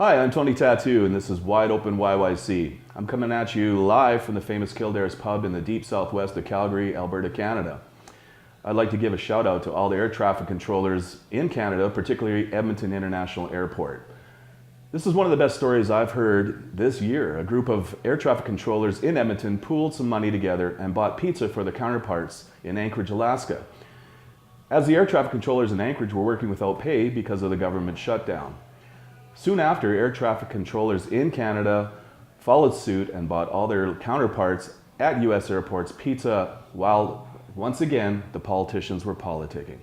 Hi, I'm Tony Tattoo, and this is Wide Open YYC. I'm coming at you live from the famous Kildares Pub in the deep southwest of Calgary, Alberta, Canada. I'd like to give a shout out to all the air traffic controllers in Canada, particularly Edmonton International Airport. This is one of the best stories I've heard this year. A group of air traffic controllers in Edmonton pooled some money together and bought pizza for their counterparts in Anchorage, Alaska, as the air traffic controllers in Anchorage were working without pay because of the government shutdown. Soon after, air traffic controllers in Canada followed suit and bought all their counterparts at US airports pizza, while once again the politicians were politicking.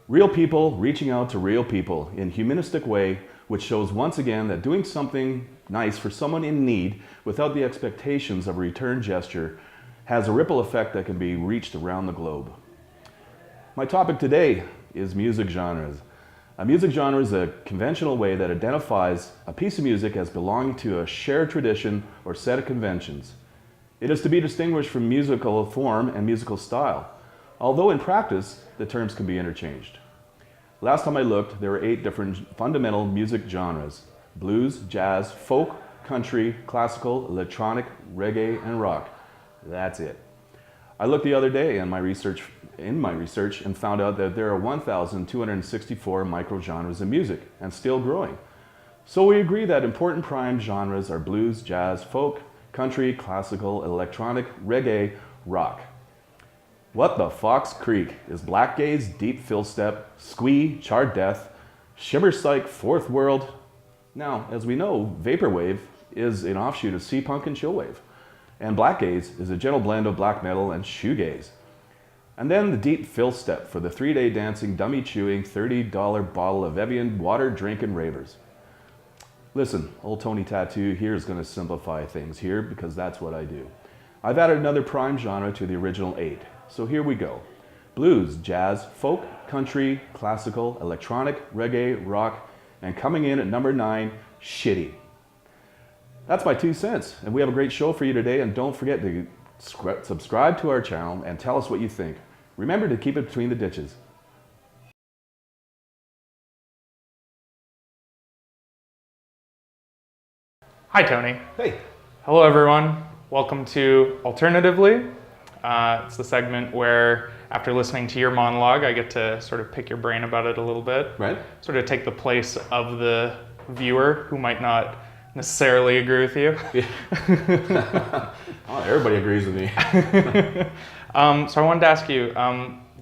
Real people reaching out to real people in a humanistic way, which shows once again that doing something nice for someone in need without the expectations of a return gesture has a ripple effect that can be reached around the globe. My topic today is music genres. A music genre is a conventional way that identifies a piece of music as belonging to a shared tradition or set of conventions. It is to be distinguished from musical form and musical style, although in practice, the terms can be interchanged. Last time I looked, there were 8 different fundamental music genres: blues, jazz, folk, country, classical, electronic, reggae, and rock. That's it. I looked the other day in my research and found out that there are 1,264 microgenres of music, and still growing. So we agree that important prime genres are blues, jazz, folk, country, classical, electronic, reggae, rock. What the Fox Creek is black gaze, deep fill step, squee, charred death, shimmer psych, fourth world. Now, as we know, vaporwave is an offshoot of sea punk and chillwave. And black gaze is a gentle blend of black metal and shoegaze. And then the deep fill step for the 3-day dancing, dummy chewing, $30 bottle of Evian water drinking ravers. Listen, old Tony Tattoo here is going to simplify things here because that's what I do. I've added another prime genre to the original 8. So here we go. Blues, jazz, folk, country, classical, electronic, reggae, rock, and coming in at number 9, shitty. That's my 2 cents, and we have a great show for you today, and don't forget to subscribe to our channel and tell us what you think. Remember to keep it between the ditches. Hi, Tony. Hey. Hello, everyone. Welcome to Alternatively. It's the segment where, after listening to your monologue, I get to sort of pick your brain about it a little bit. Right. Sort of take the place of the viewer who might not necessarily agree with you. Yeah. Oh, everybody agrees with me. So I wanted to ask you,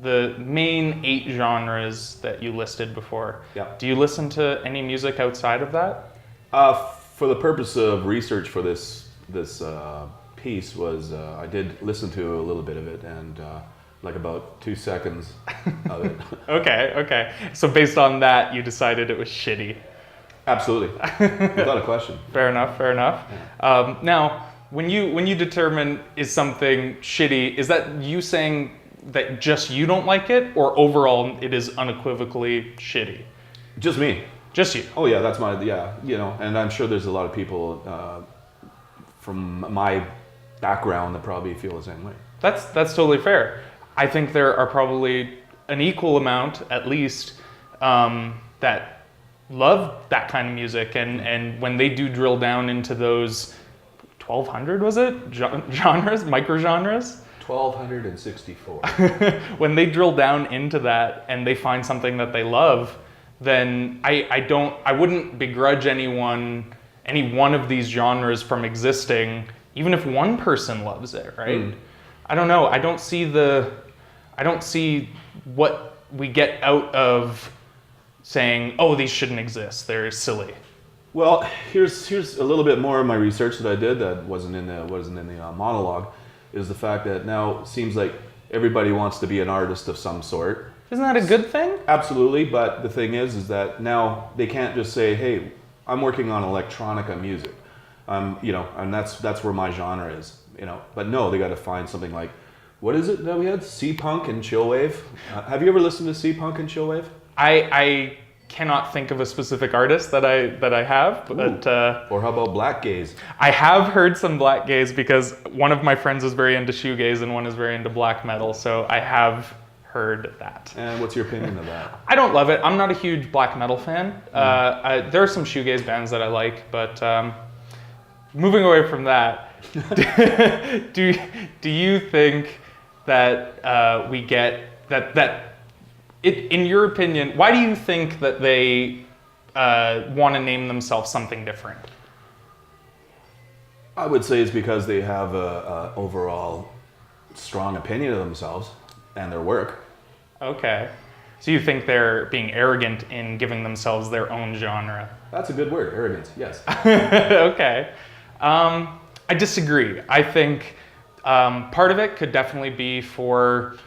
the main 8 genres that you listed before, Yeah. do you listen to any music outside of that? For the purpose of research for this piece was I did listen to a little bit of it, and like about 2 seconds of it. Okay. So based on that, you decided it was shitty. Absolutely, without a question. Fair enough. Yeah. Now, when you determine is something shitty, is that you saying that just you don't like it, or overall it is unequivocally shitty? Just me. Just you. Oh yeah, that's my, yeah, you know, and I'm sure there's a lot of people from my background that probably feel the same way. That's totally fair. I think there are probably an equal amount, at least, that love that kind of music, and when they do drill down into those 1,200, was it? Genres, microgenres? 1,264. When they drill down into that and they find something that they love, then I wouldn't begrudge any one of these genres from existing, even if one person loves it, right? I don't know. I don't see what we get out of saying, oh, these shouldn't exist, they're silly. Well, here's a little bit more of my research that I did that wasn't in the monologue, is the fact that now it seems like everybody wants to be an artist of some sort. Isn't that a good thing? Absolutely, but the thing is that now they can't just say, hey, I'm working on electronica music, you know, and that's where my genre is, you know. But no, they got to find something like, what is it that we had? Sea punk and chillwave. Have you ever listened to sea punk and chillwave? I cannot think of a specific artist that I have, but or how about black gaze? I have heard some black gaze because one of my friends is very into shoegaze and one is very into black metal, so I have heard that. And what's your opinion of that? I don't love it. I'm not a huge black metal fan. There are some shoegaze bands that I like, but moving away from that, do you think that we get that in your opinion, why do you think that they want to name themselves something different? I would say it's because they have a overall strong opinion of themselves and their work. Okay. So you think they're being arrogant in giving themselves their own genre? That's a good word, arrogance, yes. Okay. I disagree. I think part of it could definitely be for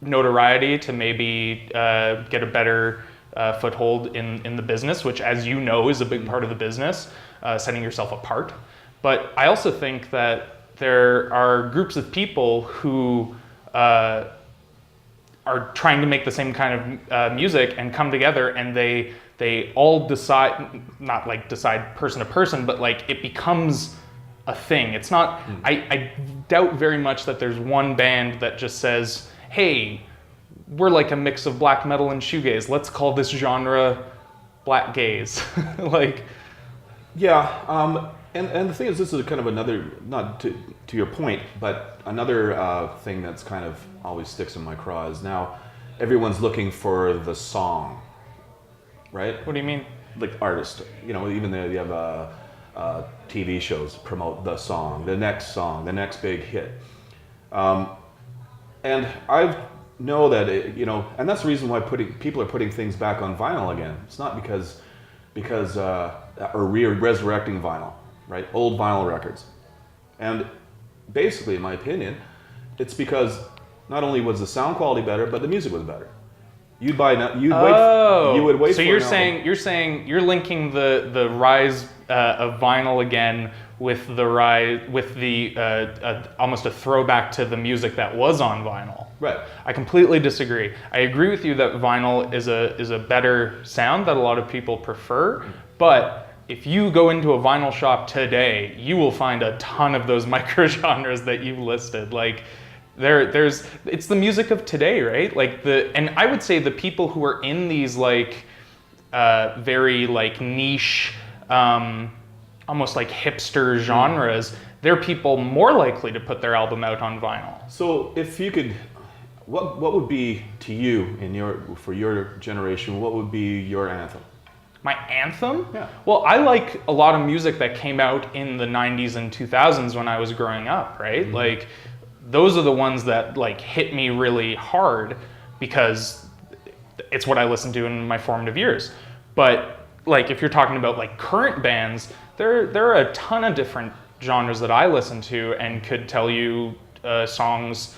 notoriety, to maybe get a better foothold in the business, which, as you know, is a big part of the business, setting yourself apart. But I also think that there are groups of people who are trying to make the same kind of music and come together, and they all decide, not like decide person to person, but like it becomes a thing. It's not, I doubt very much that there's one band that just says, hey, we're like a mix of black metal and shoegaze. Let's call this genre black gaze. Like, yeah, and the thing is, this is kind of another, not to your point, but another thing that's kind of always sticks in my craw is now everyone's looking for the song, right? What do you mean? Like artists, you know, even you have TV shows promote the song, the next big hit. And I know that, and that's the reason why people are putting things back on vinyl again. It's not because or resurrecting vinyl, right? Old vinyl records. And basically, in my opinion, it's because not only was the sound quality better, but the music was better. You would wait. So you're saying you're linking the rise of vinyl again with the rise, with the almost a throwback to the music that was on vinyl. Right. I completely disagree. I agree with you that vinyl is a better sound that a lot of people prefer, but if you go into a vinyl shop today, you will find a ton of those microgenres that you've listed. Like, it's the music of today, right? Like and I would say the people who are in these like very like niche, almost like hipster genres, they're people more likely to put their album out on vinyl. So if you could, what would be to you for your generation? What would be your anthem? My anthem? Yeah. Well, I like a lot of music that came out in the 90s and 2000s when I was growing up, right? Mm-hmm. Like, those are the ones that like hit me really hard because it's what I listened to in my formative years. But like, if you're talking about like current bands, there are a ton of different genres that I listen to and could tell you songs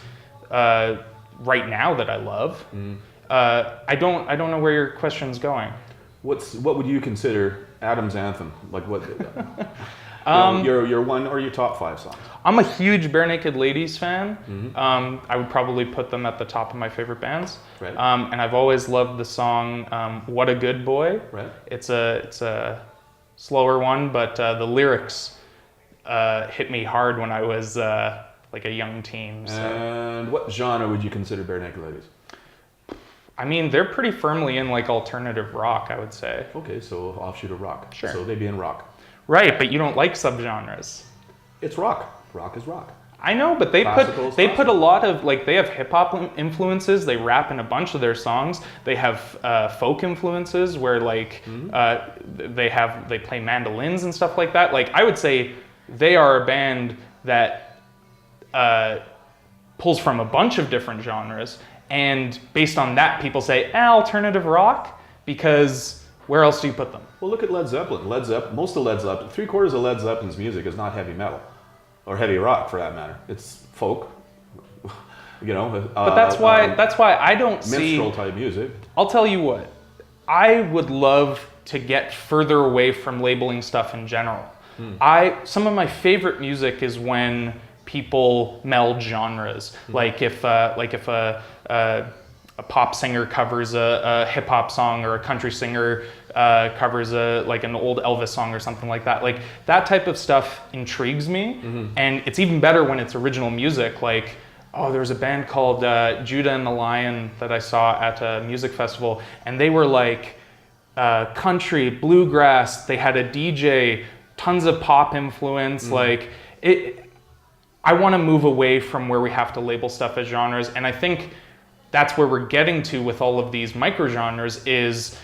right now that I love. Mm. I don't know where your question's going. What would you consider Adam's anthem? Like what? Your one or your top 5 songs? I'm a huge Bare Naked Ladies fan. Mm-hmm. I would probably put them at the top of my favorite bands. Right. And I've always loved the song "What a Good Boy." Right. It's a slower one, but the lyrics hit me hard when I was like a young teen. So. And what genre would you consider Bare Naked Ladies? I mean, they're pretty firmly in like alternative rock, I would say. Okay, so offshoot of rock. Sure. So they'd be in rock. Right, but you don't like subgenres. It's rock. Rock is rock. I know, but they put a lot of, like, they have hip hop influences. They rap in a bunch of their songs. They have folk influences where like they play mandolins and stuff like that. Like, I would say they are a band that pulls from a bunch of different genres. And based on that, people say, alternative rock, because where else do you put them? Well, look at Led Zeppelin. Most of Led Zeppelin, 3/4 of Led Zeppelin's music is not heavy metal, or heavy rock for that matter. It's folk, But that's why I don't see minstrel type music. I'll tell you what, I would love to get further away from labeling stuff in general. Some of my favorite music is when people meld genres. Like if a pop singer covers a hip hop song, or a country singer covers like an old Elvis song or something like that. Like, that type of stuff intrigues me, and it's even better when it's original music. Like there was a band called Judah and the Lion that I saw at a music festival, and they were like country, bluegrass. They had a DJ, tons of pop influence. Like I want to move away from where we have to label stuff as genres, and I think that's where we're getting to with all of these microgenres is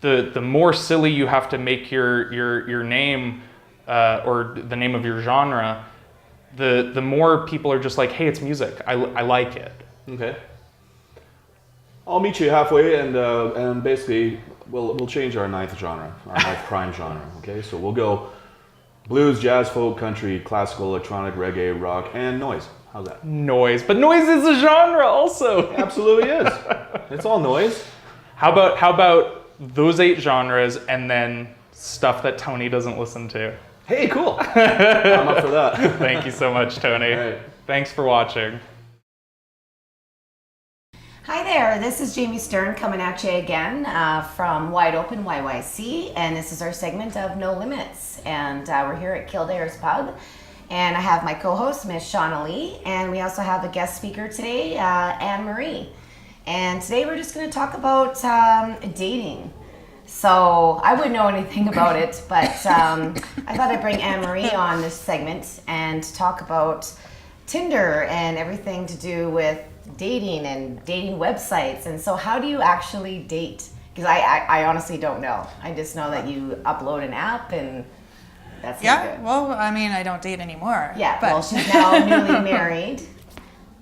the more silly you have to make your name or the name of your genre, the more people are just like, hey, it's music. I like it. Okay. I'll meet you halfway, and basically we'll change our ninth genre, our ninth prime genre. Okay, so we'll go blues, jazz, folk, country, classical, electronic, reggae, rock, and noise. How's that? Noise, but noise is a genre also. It absolutely is. It's all noise. How about those 8 genres and then stuff that Tony doesn't listen to? Hey, cool. I'm up for that. Thank you so much, Tony. All right. Thanks for watching. Hi there, this is Jamie Stern coming at you again from Wide Open YYC, and this is our segment of No Limits. And we're here at Kildares Pub, and I have my co-host, Miss Shauna Lee, and we also have a guest speaker today, Anne Marie. And today we're just going to talk about dating. So I wouldn't know anything about it, but I thought I'd bring Anne Marie on this segment and talk about Tinder and everything to do with dating and dating websites. And so how do you actually date? Because I honestly don't know. I just know that you upload an app and that's it. Well, I mean, I don't date anymore. Yeah, but well, she's now newly married.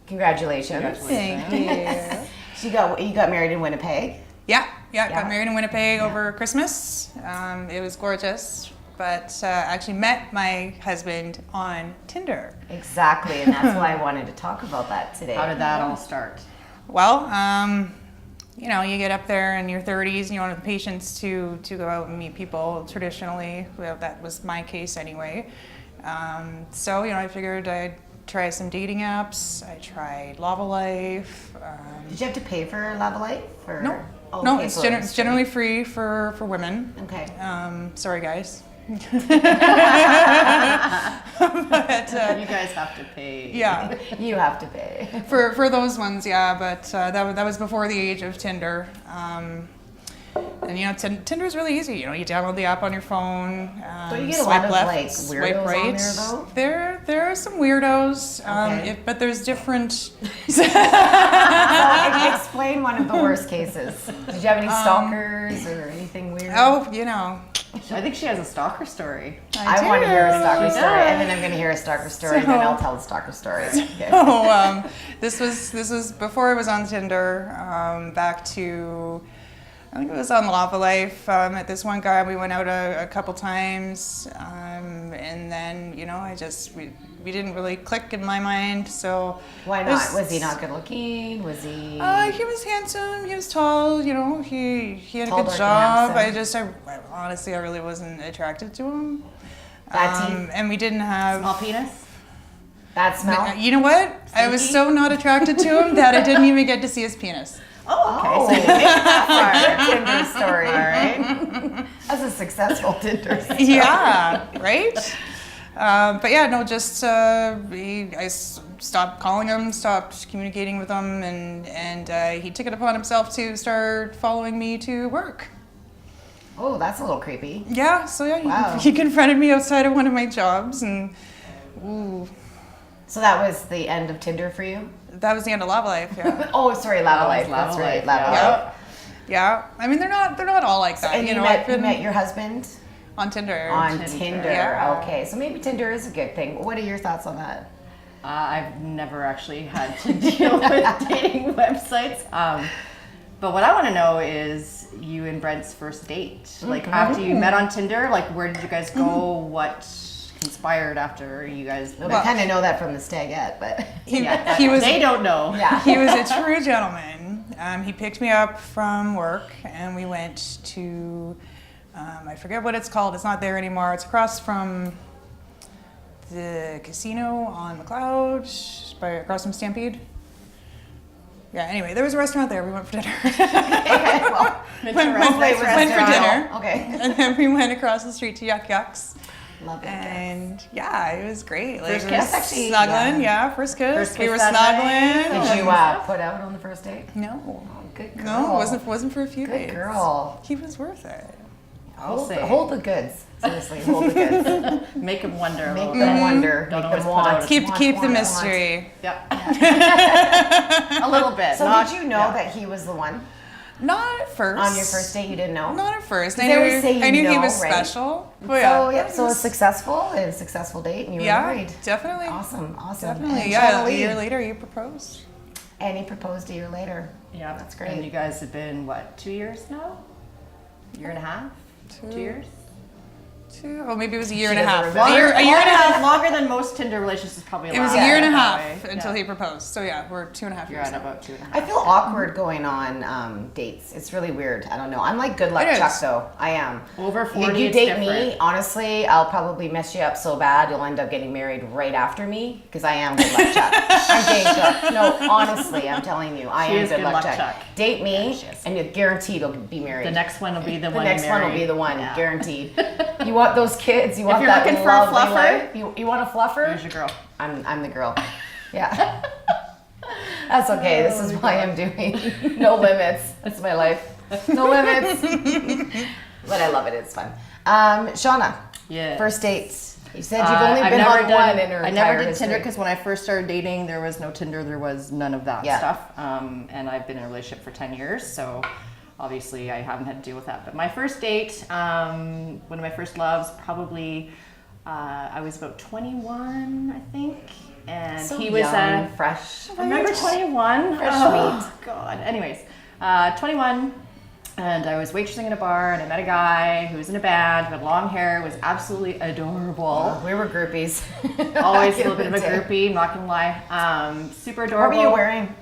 Congratulations. Thank you. You got married in Winnipeg? Yeah, got married in Winnipeg over Christmas. It was gorgeous, but actually met my husband on Tinder. Exactly, and that's why I wanted to talk about that today. How did that all start? Well, you know, you get up there in your 30s and you don't have the patience to go out and meet people traditionally. Well, that was my case anyway. So, you know, I figured I'd try some dating apps. I tried Lava Life. Did you have to pay for Lava Life? Or? No. Oh, No, okay, it's, so it's generally free for women. Okay. Sorry, guys. But, You guys have to pay. yeah, You have to pay. for those ones, yeah. But that was before the age of Tinder. And you know, Tinder's really easy. You know, you download the app on your phone. Don't you get a swipe lot of left, like swipe weirdos right. on there though? There are some weirdos, Okay. but there's different. Explain one of the worst cases. Did you have any stalkers or anything weird? Oh, you know. I think she has a stalker story. I want to hear a stalker She story, does. and then I'm going to hear a stalker story, and then I'll tell the stalker story. Okay. Oh, this was before I was on Tinder. Back to, I think it was on Lava Life. Met this one guy. We went out a couple times, and then you know, we didn't really click in my mind. So Why not? Was he not good looking? Was he? He was handsome. He was tall. You know, he had a Taller good and job. handsome. I honestly, I really wasn't attracted to him. Bad teeth? And we didn't have. Small penis? Bad smell? You know what? I was Stinky? so not attracted to him that I didn't even get to see his penis. Oh, okay. Oh, So you made Tinder that story, all right? That's a successful Tinder story. Yeah, right? But yeah, no, just I stopped calling him, stopped communicating with him, and he took it upon himself to start following me to work. Oh, that's a little creepy. Yeah, so yeah, Wow. he confronted me outside of one of my jobs, and ooh, So that was the end of Tinder for you? that was the end of Lava Life. Yeah, Oh, sorry, Lava That was Life. Lava That's right, Life, Lava yeah. Life. yeah. I mean, they're not all like that. And you know, met, I've been you met your husband on Tinder. on Tinder. Tinder. Yeah. Okay, so maybe Tinder is a good thing. What are your thoughts on that? I've never actually had to deal with dating websites. But what I want to know is you and Brent's first date. Like after you met on Tinder, like where did you guys go? What conspired after you guys? We kind of know that from the stagette, but He was. They don't know. yeah. He was a true gentleman. He picked me up from work, and we went to, I forget what it's called. It's not there anymore. It's across from the casino on McLeod, across from Stampede. Yeah, anyway, there was a restaurant there. We went for dinner. Well, went Hopefully it was for restaurant. dinner. Okay. And then we went across the street to Yuck Yucks. Love it. And yeah, it was great. Like, First we were kiss? Actually, snuggling, yeah. yeah, first kiss. First We kiss were that night? snuggling. Did you put out on the first date? No. Good girl. No, it wasn't for a few Good days. girl. He was worth it. Hold the goods. Seriously, hold the goods. Make them wonder a Make little them bit. wonder. Don't Make always them put out want. a- Keep want, the want. mystery. Yep. A little bit. So not, did you know that he was the one Not at first. on your first date? You didn't know. Not at first. They always say I knew you he know, was right? special. Oh, So yeah. so a successful date, and you were Yeah, married. definitely. Awesome. Definitely. And Yeah, a Charlie- year later, you proposed. And he proposed a year later. Yeah, That's great. And you guys have been, what, 2 years now? Year and a half? 2 years? Oh, maybe it was a year She and a doesn't half. remember. A year and a half. Longer than most Tinder relationships probably It was last a year and a that half way. until Yeah. he proposed. So yeah, we're 2.5 You're years. at now. about 2.5. I feel awkward going on dates. It's really weird. I don't know. I'm like good luck It is. Chuck though. I am. Over You- 40, you it's date different. me, honestly, I'll probably mess you up so bad you'll end up getting married right after me because I am good luck Chuck. I'm dating Chuck. No, honestly, I'm telling you, I She am is good luck Chuck. Chuck. Date me, she is. and you're guaranteed you'll be married. The next one will be the The one next you one will marry. be the one, Yeah. guaranteed. You want those kids? You want you're that looking for a lovely fluffer? life? You want a fluffer? There's your girl. I'm the girl. Yeah. That's okay. This is why I'm doing No Limits. That's my life. No limits. But I love it. It's fun. Shauna, Yeah. first dates. You said you've only I've been never on done- one in her I entire never did history. Tinder because when I first started dating, there was no Tinder, there was none of that Yeah. stuff. And I've been in a relationship for 10 years, so obviously I haven't had to deal with that. But my first date, one of my first loves, probably I was about 21, I think, and So he was young, fresh. Remember 21? Fresh Oh, God. Anyways, 21, and I was waitressing in a bar, and I met a guy who was in a band, had long hair, was absolutely adorable. We were groupies. Always Back a little in bit of the a day. groupie, not gonna lie. Super What adorable. were you wearing?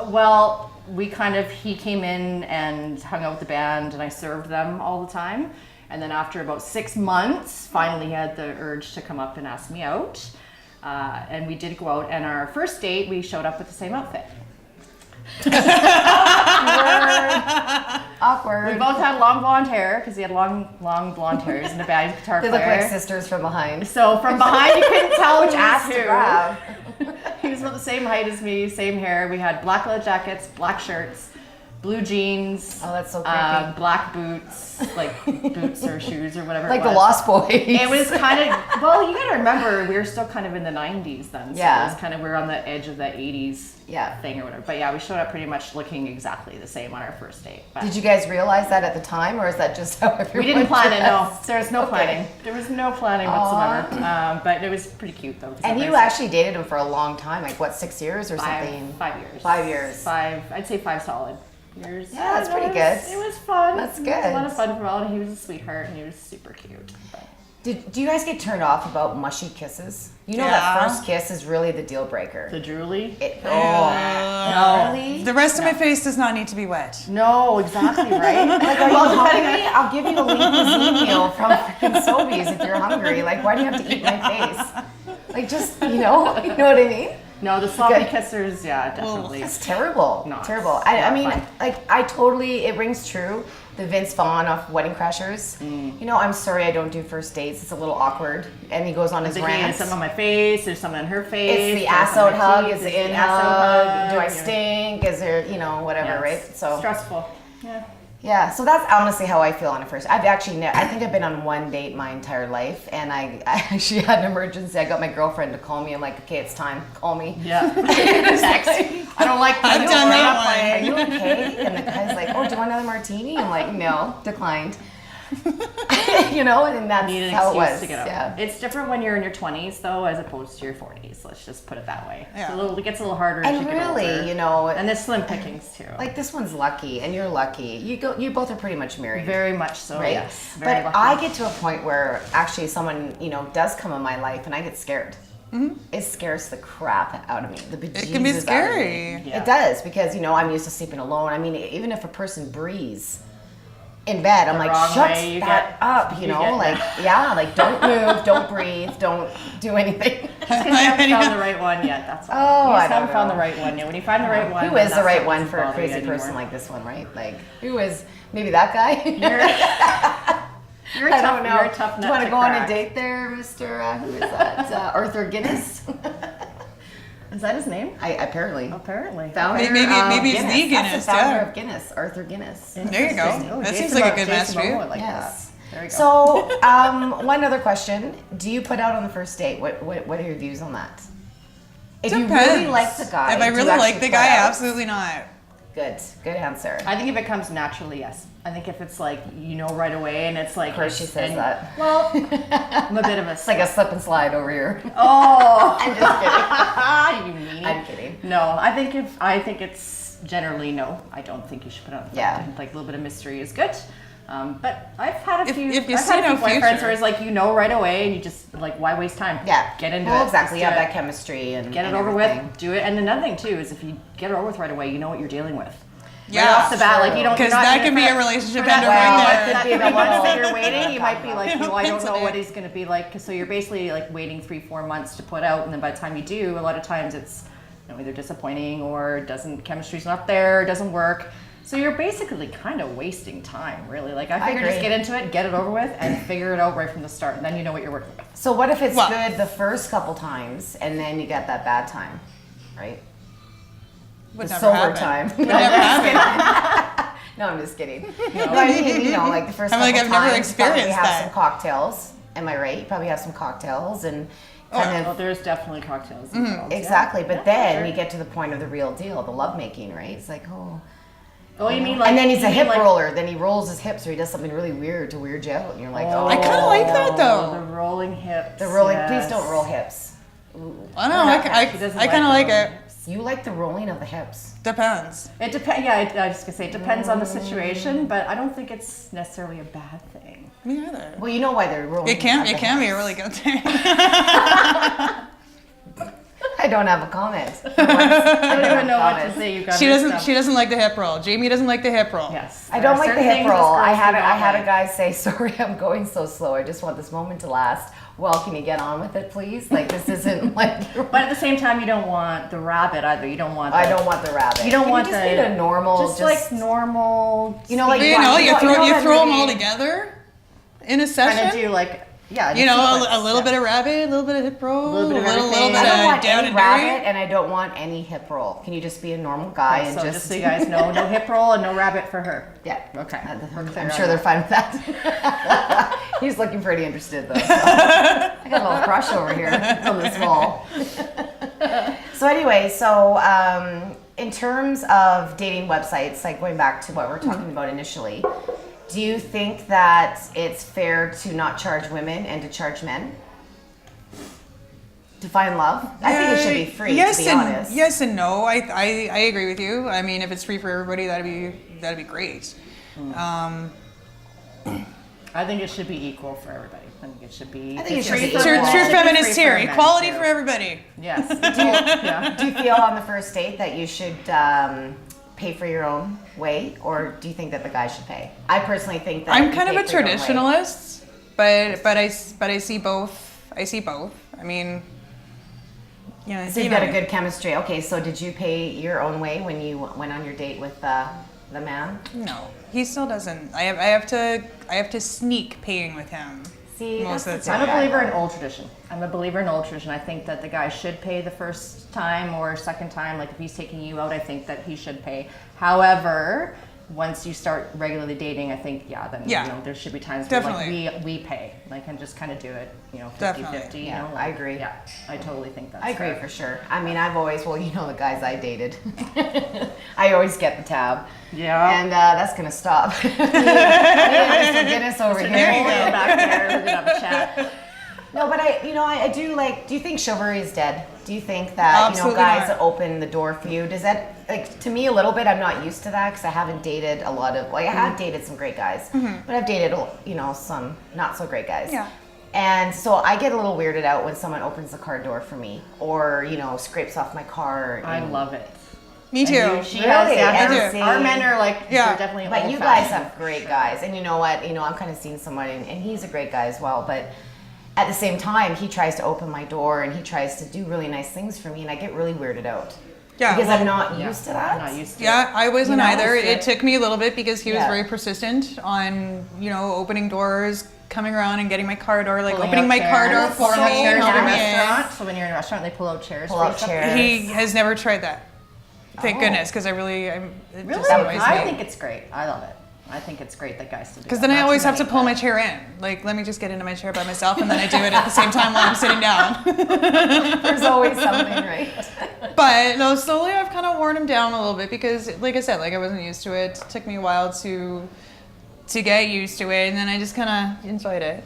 Well, he came in and hung out with the band, and I served them all the time. And then after about 6 months, finally he had the urge to come up and ask me out. And we did go out, and our first date, we showed up with the same outfit. Awkward. We both had long blonde hair, because he had long blonde hair. He's in a band guitar They player. look like sisters from behind. So from behind, you couldn't tell which Ass ass to grab. He was about the same height as me, same hair. We had black leather jackets, black shirts, blue jeans. Oh, that's so creepy. Black boots, like boots or shoes or whatever. Like it the was. Lost Boys. It was kind of, well, you gotta remember, we were still kind of in the 90s then. So Yeah. it was kind of, we were on the edge of the 80s Yeah. thing or whatever. But yeah, we showed up pretty much looking exactly the same on our first date. But Did you guys realize that at the time, or is that just how everyone we didn't plan it, no. dressed? There was no Okay. planning. There was no planning whatsoever. But it was pretty cute though. 'cause And that you was actually dated him for a long time, like what, 6 years or something? 5 years. 5 years. I'd say 5 solid years. Yeah, that's it pretty was- good. It was fun. That's It was a lot good. of fun for all, and he was a sweetheart, and he was super cute. But Do you guys get turned off about mushy kisses? You know Yeah. that first kiss is really the deal breaker. the drooly? Oh, really? The rest of my face does not need to be wet. No, exactly, right? Like, are you hungry? I'll give you a lean cuisine meal from freaking Sobeys if you're hungry. Like, why do you have to eat my face? Like, just, you know what I mean? No, the sloppy Okay. kissers, yeah, definitely. It's terrible. No, Terrible. it's I not mean, fun. like, I totally, it rings true. The Vince Vaughn off Wedding Crashers. You know, I'm sorry I don't do first dates. It's a little awkward. And he goes on his There's rant. some on my face, there's some on her face. It's the there's ass some on out my hug. cheeks, It's the there's in ass out hug. Do I yeah. stink? Is there, you know, whatever, Yeah, right? it's So stressful. Yeah. yeah, so that's honestly how I feel on a first. I've actually, I think I've been on one date my entire life, and I actually had an emergency. I got my girlfriend to call me. I'm like, okay, it's time. Call me. Yeah. Text. I don't like I've that. done that Are one. you okay? And the guy's like, oh, do you want another martini? I'm like, no, declined. You know, and that's Need an how it excuse was. to get out. Yeah. It's different when you're in your 20s though, as opposed to your 40s. Let's just put it that way. Yeah. It gets a little harder as And you get really, older. you know, And there's slim pickings too. like this one's lucky, and you're lucky. You both are pretty much married. very much so. Right? Yes. Very But lucky. I get to a point where actually someone, you know, does come in my life and I get scared. It scares the crap out of me. The bejesus It can be out of me. scary. Yeah. It does, because, you know, I'm used to sleeping alone. I mean, even if a person breathes in bed, I'm The like, wrong shut way, you that get- up, you you know? get- Like, yeah, like don't move, don't breathe, don't do anything. Because you haven't found the right one yet. That's all. Oh, you I just don't haven't found know. the right one yet. When you find the right one, Who then is the that's right what one doesn't for a bother you crazy person anymore. like this one, right? Like, who is maybe that guy? You're a I tough, don't know. You're a tough nut Do you want to to go on a crack. date there, Mr. Who is that? Arthur Guinness? Is that his name? Apparently. Apparently. Founder Maybe of it's the Guinness. Guinness, That's the founder yeah. of Guinness, Arthur Guinness. There you go. Interesting. That Jason seems like a good Jason match for you. Momoa like Yes. that. There you go. So, one other question. Do you put out on the first date? What are your views on that? If you really like the guy. If I do you really like actually the put guy, out? absolutely not. Good answer. I think if it comes naturally, yes. I think if it's like, you know, right away and it's like. Of course she says and- that. Well, I'm a bit of a. It's like a slip and slide over here. Oh, I'm just kidding. you meanie. I'm kidding. No, I think it's generally no. I don't think you should put it on the Yeah. front end. Like a little bit of mystery is good. But I've had a few. if you I've see had a no few boyfriends future. where it's like you know right away and you just like why waste time? Yeah. Get into well, it. exactly. You Just have do that it. chemistry and Get it and over everything. with. Do it. And another thing too is if you get it over with right away, you know what you're dealing with. Yeah. Right off the bat, like you don't. Because you're not that in can it be for- a relationship for that ender Well, right it there. could be the ones little- that you're waiting, you might be like, Yeah, well, I don't know mentally. what he's going to be like. So you're basically like waiting 3-4 months to put out, and then by the time you do, a lot of times it's either disappointing or chemistry's not there, doesn't work. So you're basically kind of wasting time, really. Like I figure just agree. get into it, get it over with, and figure it out right from the start, and then you know what you're working with. So what if it's Well- good the first couple times and then you get that bad time, right? Would The never sober happen. time. Would never happen. No, I'm just kidding. No, I mean, you know, like the first I'm couple like, I've never times, you probably experienced have that. some cocktails. Am I right? You probably have some cocktails and kind Well, of there's definitely cocktails involved. exactly. Yeah. But Yeah, then sure. you get to the point of the real deal, the lovemaking, right? It's like, oh. Oh, you mean like? And then he's you a mean hip like- roller. Then he rolls his hips or he does something really weird to weird you out. And you're like, oh. I kind of like that though. The rolling hips. The rolling. yes. Please don't roll hips. I don't know. She doesn't I kind of like like the it. You like the rolling of the hips. Depends. It depends. Yeah, I was gonna say it depends on the situation, but I don't think it's necessarily a bad thing. Me either. Well, you know why they're rolling. It can of the be a hips. really good thing. I don't have a comment. I don't even know what to say. You got She mixed doesn't. up. She doesn't like the hip roll. Jamie doesn't like the hip roll. Yes. I there don't are like the certain hip things roll. us I girls had do a, I not had a like. guy say, "Sorry, I'm going so slow. I just want this moment to last. Well, can you get on with it, please? Like this isn't like." But at the same time, you don't want the rabbit either. You don't want. I the- don't want the rabbit. You don't Can want you just the need a normal, just like normal. You know, like But you Yeah, know, you you know- throw you know you that throw them all movie- together in a kind session. of do like yeah. You know, sequence, a little yeah. bit of rabbit, a little bit of hip roll, A little bit of little everything. bit I don't of want down any and rabbit, dirty. and I don't want any hip roll. Can you just be a normal guy and So just just so you guys know, no hip roll and no rabbit for her. Yeah. Okay. I'm clear sure on they're fine with that. He's looking pretty interested though. So. I got a little crush over here on this wall. So anyway, in terms of dating websites, like going back to what we we're talking about initially, do you think that it's fair to not charge women and to charge men? To find love? I think it should be free, yes to be and, honest. Yes and no. I agree with you. I mean, if it's free for everybody, that'd be great. I think it should be equal for everybody. I think it should be. I think it should free be for equal. men. True It should be feminist free here. for men, Equality too. for everybody. Yes. Yeah. Do you feel on the first date that you should pay for your own way, or do you think that the guy should pay? I personally think that I'm you kind of pay a for your own way. traditionalist, but I see both. I see both. I mean, yeah. So you've got a good chemistry. Okay, so did you pay your own way when you went on your date with the man? No, he still doesn't. I have to sneak paying with him. See, Most that's of the the I'm a time. believer in old tradition. I'm a believer in old tradition. I think that the guy should pay the first time or second time. Like if he's taking you out, I think that he should pay. However, once you start regularly dating, I think then Yeah. you know there should be times Definitely. where like we pay, like and just kind of do it, 50-50. Definitely. You Yeah, know, I agree. Yeah, I totally think that's I agree fair. for sure. I mean, I've always, the guys I dated, I always get the tab. Yeah. And that's going to stop. Mr. Guinness over There here. you go, back there. We're gonna have a chat. No, but I do like, do you think chivalry is dead? Do you think that, Absolutely guys not. open the door for you? Does that, like, to me a little bit, I'm not used to that because I haven't dated a lot of, I have dated some great guys, but I've dated, some not so great guys. Yeah. And so I get a little weirded out when someone opens the car door for me or, scrapes off my car. I and- love it. Me too. She Really? has, I do. our men are like, Yeah. they're definitely But you guys old-fashioned. have great guys, and you know what? I'm kind of seeing someone, and he's a great guy as well. But at the same time, he tries to open my door, and he tries to do really nice things for me, and I get really weirded out Yeah. because I'm not Yeah, used to that. I'm not used to it. Yeah, I wasn't You know, either. it's It took me a little bit because he was Yeah. very persistent on, opening doors, coming around and getting my car door, like Pulling opening out my car door chairs. for Pull out me. chairs in a helping me in. restaurant. So when you're in a restaurant, they pull out chairs. Pull for you out stuff? chairs. He has never tried that. Thank Oh. goodness, because it Really? just annoys I me. think it's great. I love it. I think it's great that guys do Because that. then I Not always too have to many, pull but- my chair in. Like, let me just get into my chair by myself, and then I do it at the same time while I'm sitting down. There's always something, right? But no, slowly I've kind of worn him down a little bit because, like I said, like I wasn't used to it. It took me a while to get used to it, and then I just kind of enjoyed it.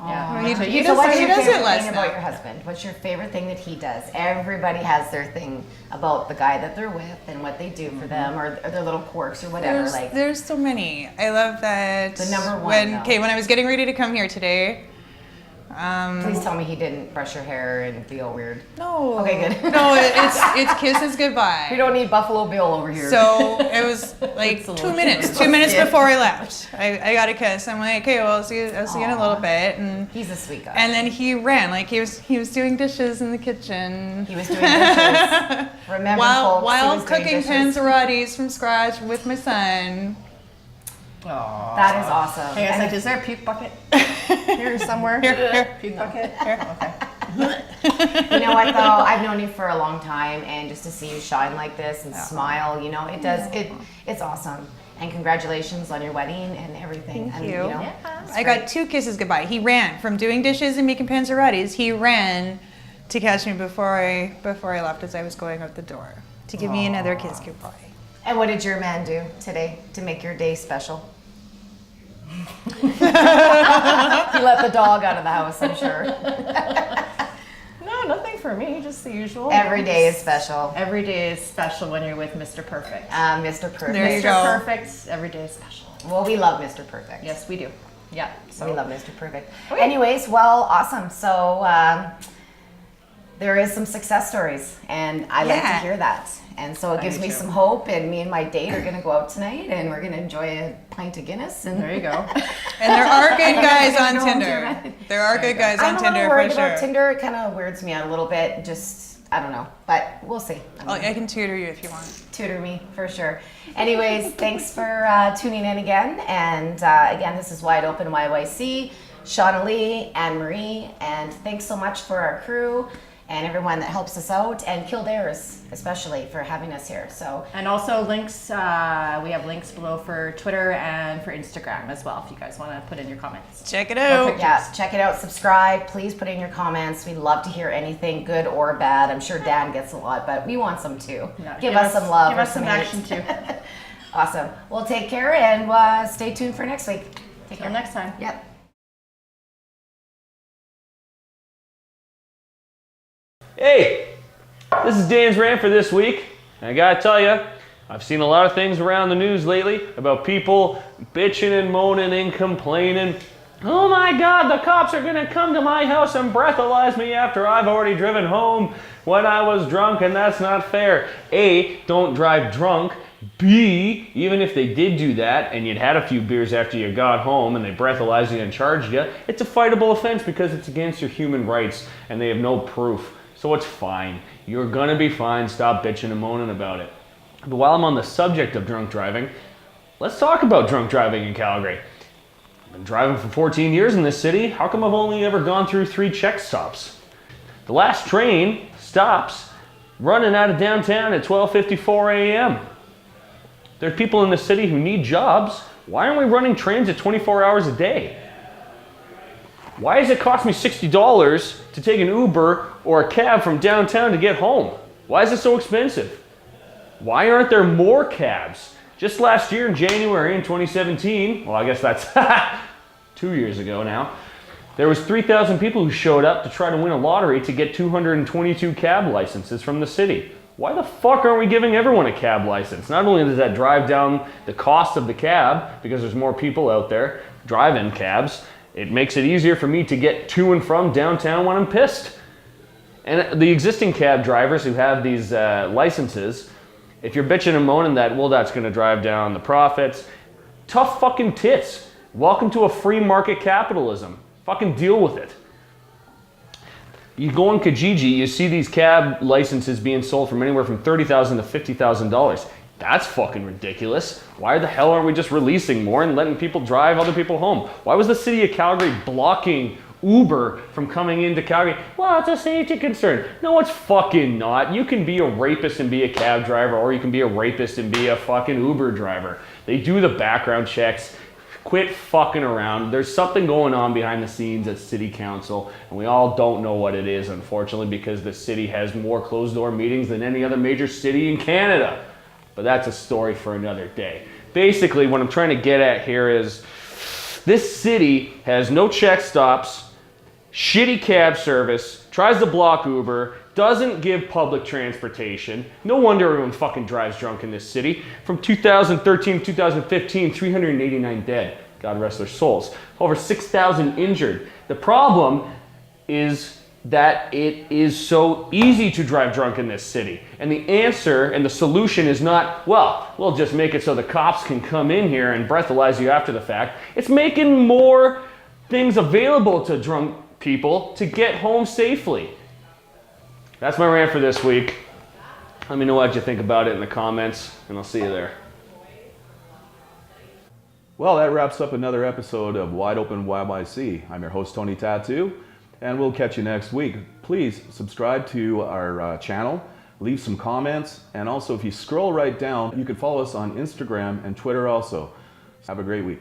Yeah. He- So he you does- So what's he your does it favorite less thing now. about your husband? What's your favorite thing that he does? Everybody has their thing about the guy that they're with and what they do for them, or their little quirks or whatever. There's so many. I love that. The number one, though. When I was getting ready to come here today. Please tell me he didn't brush your hair and feel weird. No. Okay, good. No, it's kisses goodbye. We don't need Buffalo Bill over here. So it was like 2 minutes. 2 minutes Yeah. before I left, I got a kiss. I'm like, okay, well, I'll see you in a little bit, and He's a sweet guy. then he ran like he was doing dishes in the kitchen. He was doing dishes. Remember, folks, he while was doing cooking dishes. panzerottis from scratch with my son. Aw. That is awesome. Hey, I was And like, is there a puke bucket here somewhere? Here. Puke bucket? Okay. you know what though? I've known you for a long time, and just to see you shine like this and smile, you know, it's awesome. And congratulations on your wedding and everything. Thank and, you. know, Yeah. it's I great. got 2 kisses goodbye. He ran from doing dishes and making panzerottis. He ran to catch me before I left as I was going out the door to give me another kiss goodbye. And what did your man do today to make your day special? He let the dog out of the house, I'm sure. No, nothing for me. Just the usual. Every day is special. Every day is special when you're with Mr. Perfect. Mr. Perfect. There you Mr. go. Perfect. Every day is special. Well, we love Mr. Perfect. Yes, we do. Yeah. So We love Mr. Perfect. Okay. Anyways, well, awesome. So there is some success stories, and I like to Yeah. hear that. And so it I gives do me too. some hope, and me and my date are going to go out tonight, and we're going to enjoy a pint of Guinness. And there you go. And there are good guys on Go home to Tinder. your- There are good guys I'm on a Tinder little for worried sure. about Tinder. It kind of weirds me out a little bit. Just, I don't know. But we'll see. I can tutor you if you want. Tutor me for sure. Anyways, thanks for tuning in again. And again, this is Wide Open YYC, Shauna Lee, Anne Marie, and thanks so much for our crew and everyone that helps us out, and Kildares especially for having us here. So And also links, we have links below for Twitter and for Instagram as well, if you guys want to put in your comments. Check it out. Perfect. yeah, check it out, subscribe, please put in your comments. We love to hear anything good or bad. I'm sure Dan gets a lot, but we want some too. Yeah, give us some love Give or us some hate. action too. Awesome. Well, take care, and stay tuned for next week. Take care next time. Yep. Hey, this is Dan's rant for this week. And I gotta tell you, I've seen a lot of things around the news lately about people bitching and moaning and complaining. Oh my God, the cops are gonna come to my house and breathalyze me after I've already driven home when I was drunk, and that's not fair. A, don't drive drunk. B, even if they did do that and you'd had a few beers after you got home and they breathalyzed you and charged you, it's a fightable offense because it's against your human rights and they have no proof. So it's fine. You're gonna be fine. Stop bitching and moaning about it. But while I'm on the subject of drunk driving, let's talk about drunk driving in Calgary. I've been driving for 14 years in this city. How come I've only ever gone through 3 check stops? The last train stops running out of downtown at 12:54 a.m. There's people in the city who need jobs. Why aren't we running trains at 24 hours a day? Why does it cost me $60 to take an Uber or a cab from downtown to get home? Why is it so expensive? Why aren't there more cabs? Just last year in January in 2017, well, I guess that's 2 years ago now, there was 3,000 people who showed up to try to win a lottery to get 222 cab licenses from the city. Why the fuck aren't we giving everyone a cab license? Not only does that drive down the cost of the cab, because there's more people out there driving cabs, it makes it easier for me to get to and from downtown when I'm pissed. And the existing cab drivers who have these licenses, if you're bitching and moaning that, well, that's gonna drive down the profits, tough fucking tits. Welcome to a free market capitalism. Fucking deal with it. You go on Kijiji, you see these cab licenses being sold from anywhere from $30,000 to $50,000. That's fucking ridiculous. Why the hell aren't we just releasing more and letting people drive other people home? Why was the city of Calgary blocking Uber from coming into Calgary? Well, it's a safety concern. No, it's fucking not. You can be a rapist and be a cab driver, or you can be a rapist and be a fucking Uber driver. They do the background checks. Quit fucking around. There's something going on behind the scenes at City Council, and we all don't know what it is, unfortunately, because the city has more closed-door meetings than any other major city in Canada. But that's a story for another day. Basically, what I'm trying to get at here is this city has no check stops, shitty cab service, tries to block Uber, doesn't give public transportation. No wonder everyone fucking drives drunk in this city. From 2013 to 2015, 389 dead. God rest their souls. Over 6,000 injured. The problem is that it is so easy to drive drunk in this city. And the answer and the solution is not, well, we'll just make it so the cops can come in here and breathalyze you after the fact. It's making more things available to drunk people to get home safely. That's my rant for this week. Let me know what you think about it in the comments, and I'll see you there. Well, that wraps up another episode of Wide Open YYC. I'm your host, Tony Tattoo, and we'll catch you next week. Please subscribe to our channel, leave some comments, and also if you scroll right down, you can follow us on Instagram and Twitter also. Have a great week.